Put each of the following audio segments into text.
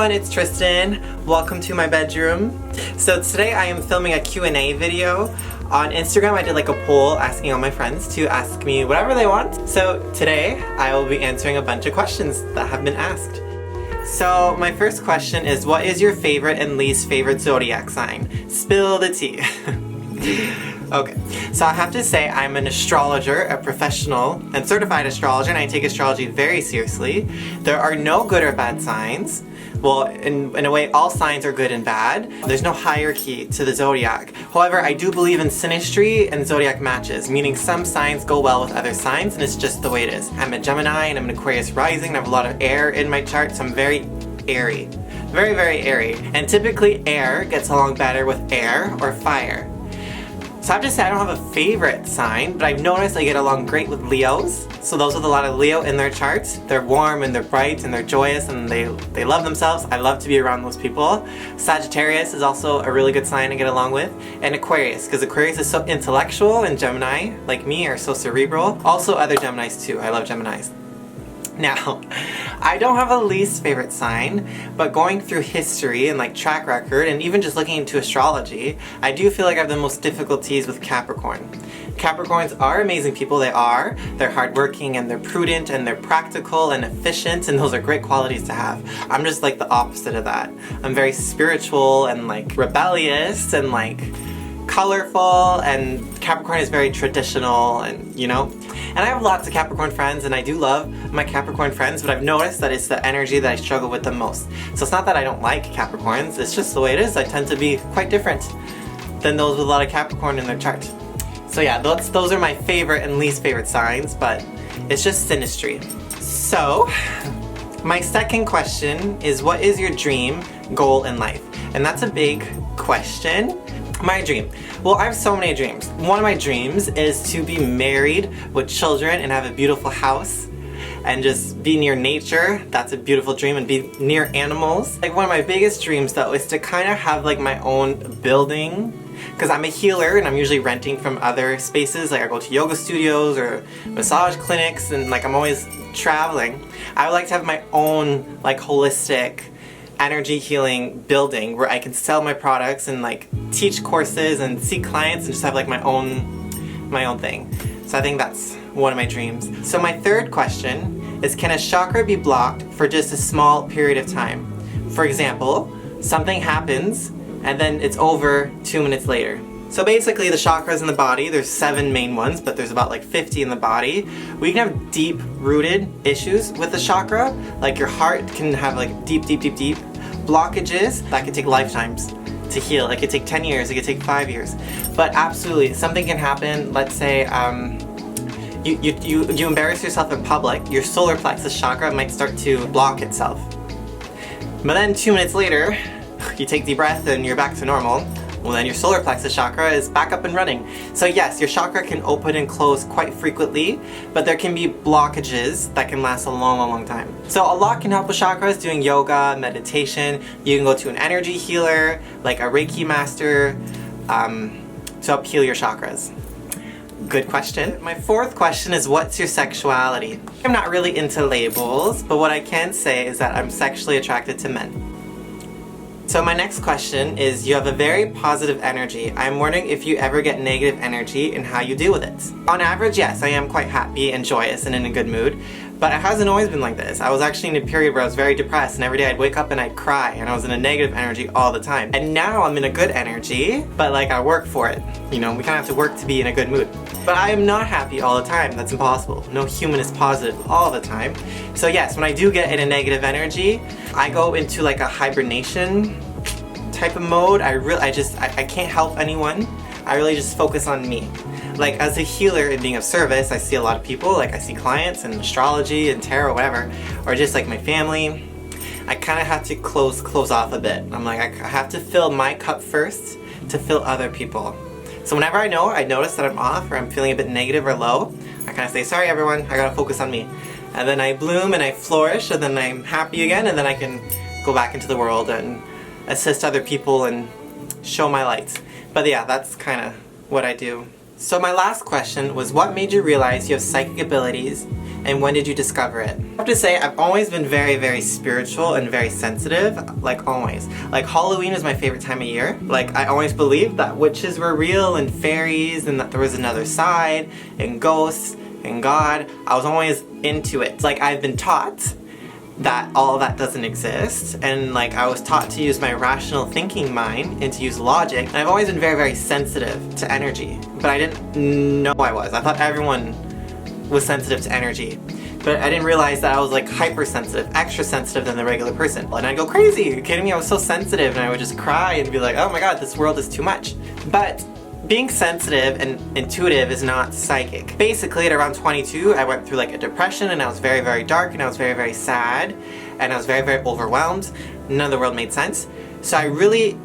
everyone, it's Tristan. Welcome to my bedroom. So today I am filming a Q&A video. On Instagram I did like a poll asking all my friends to ask me whatever they want. So today I will be answering a bunch of questions that have been asked. So my first question is, what is your favorite and least favorite zodiac sign? Spill the tea. Okay, so I have to say I'm an astrologer, a professional and certified astrologer, and I take astrology very seriously. There are no good or bad signs. Well, in a way, all signs are good and bad. There's no hierarchy to the zodiac. However, I do believe in synastry and zodiac matches, meaning some signs go well with other signs, and it's just the way it is. I'm a Gemini and I'm an Aquarius rising, and I have a lot of air in my chart, so I'm very airy. Very, very airy. And typically air gets along better with air or fire. So I have to say I don't have a favorite sign, but I've noticed I get along great with Leos. So those with a lot of Leo in their charts, they're warm and they're bright and they're joyous and they love themselves. I love to be around those people. Sagittarius is also a really good sign to get along with. And Aquarius, because Aquarius is so intellectual, and Gemini, like me, are so cerebral. Also other Geminis too, I love Geminis. Now, I don't have a least favorite sign, but going through history and like track record and even just looking into astrology, I do feel like I have the most difficulties with Capricorn. Capricorns are amazing people, they are. They're hardworking and they're prudent and they're practical and efficient, and those are great qualities to have. I'm just like the opposite of that. I'm very spiritual and like rebellious and like colorful, and Capricorn is very traditional, and you know. And I have lots of Capricorn friends and I do love my Capricorn friends, but I've noticed that it's the energy that I struggle with the most. So it's not that I don't like Capricorns, it's just the way it is. I tend to be quite different than those with a lot of Capricorn in their chart. So yeah, those are my favorite and least favorite signs, but it's just synastry. So my second question is, what is your dream goal in life? And that's a big question. My dream. Well, I have so many dreams. One of my dreams is to be married with children and have a beautiful house and just be near nature. That's a beautiful dream, and be near animals. Like, one of my biggest dreams though is to kind of have like my own building, because I'm a healer and I'm usually renting from other spaces. Like I go to yoga studios or massage clinics, and like I'm always traveling. I would like to have my own like holistic energy healing building where I can sell my products and like teach courses and see clients and just have like my own thing. So I think that's one of my dreams. So my third question is, can a chakra be blocked for just a small period of time? For example, something happens and then it's over 2 minutes later. So basically the chakras in the body, there's 7 main ones, but there's about like 50 in the body. We can have deep rooted issues with the chakra. Like your heart can have like deep blockages that could take lifetimes to heal. It could take 10 years, it could take 5 years. But absolutely, something can happen. Let's say you embarrass yourself in public, your solar plexus chakra might start to block itself. But then 2 minutes later, you take a deep breath and you're back to normal. Well, then your solar plexus chakra is back up and running. So yes, your chakra can open and close quite frequently, but there can be blockages that can last a long time. So a lot can help with chakras, doing yoga, meditation. You can go to an energy healer, like a Reiki master, to help heal your chakras. Good question. My fourth question is, what's your sexuality? I'm not really into labels, but what I can say is that I'm sexually attracted to men. So my next question is, you have a very positive energy. I'm wondering if you ever get negative energy and how you deal with it. On average, yes, I am quite happy and joyous and in a good mood, but it hasn't always been like this. I was actually in a period where I was very depressed, and every day I'd wake up and I'd cry, and I was in a negative energy all the time. And now I'm in a good energy, but like I work for it. You know, we kind of have to work to be in a good mood. But I am not happy all the time. That's impossible. No human is positive all the time. So yes, when I do get in a negative energy, I go into like a hibernation type of mode. I can't help anyone. I really just focus on me. Like as a healer and being of service, I see a lot of people, like I see clients and astrology and tarot, whatever, or just like my family. I kind of have to close off a bit. I'm like, I have to fill my cup first to fill other people. So whenever I notice that I'm off or I'm feeling a bit negative or low, I kind of say, sorry everyone, I gotta focus on me. And then I bloom and I flourish, and then I'm happy again, and then I can go back into the world and assist other people and show my light. But yeah, that's kind of what I do. So my last question was, what made you realize you have psychic abilities, and when did you discover it? I have to say, I've always been very, very spiritual and very sensitive, like always. Like Halloween is my favorite time of year. Like I always believed that witches were real and fairies and that there was another side and ghosts and God. I was always into it. Like I've been taught that all that doesn't exist, and like I was taught to use my rational thinking mind and to use logic, and I've always been very, very sensitive to energy, but I didn't know I was. I thought everyone was sensitive to energy, but I didn't realize that I was like hypersensitive, extra sensitive than the regular person. And I'd go crazy, are you kidding me? I was so sensitive, and I would just cry and be like, oh my god, this world is too much. But being sensitive and intuitive is not psychic. Basically, at around 22, I went through like a depression, and I was very, very dark, and I was very, very sad, and I was very, very overwhelmed. None of the world made sense. So I really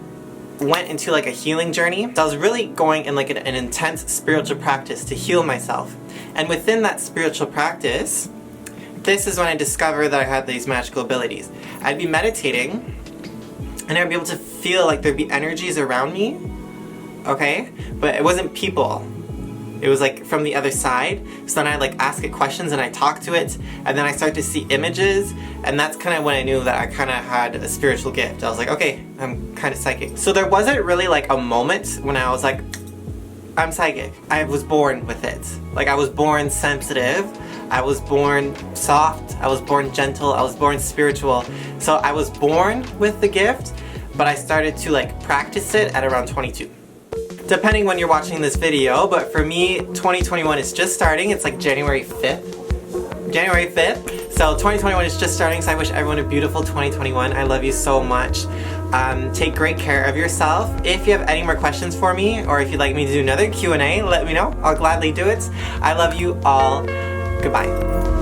went into like a healing journey. So I was really going in like an intense spiritual practice to heal myself. And within that spiritual practice, this is when I discovered that I had these magical abilities. I'd be meditating, and I'd be able to feel like there'd be energies around me, okay? But it wasn't people. It was like from the other side. So then I'd like ask it questions and I talk to it, and then I start to see images, and that's kind of when I knew that I kind of had a spiritual gift. I was like, okay, I'm kind of psychic. So there wasn't really like a moment when I was like, I'm psychic. I was born with it. Like I was born sensitive, I was born soft, I was born gentle, I was born spiritual. So I was born with the gift, but I started to like practice it at around 22. Depending when you're watching this video, but for me, 2021 is just starting. It's like January 5th. January 5th. So 2021 is just starting, so I wish everyone a beautiful 2021. I love you so much. Take great care of yourself. If you have any more questions for me, or if you'd like me to do another Q&A, let me know. I'll gladly do it. I love you all. Goodbye.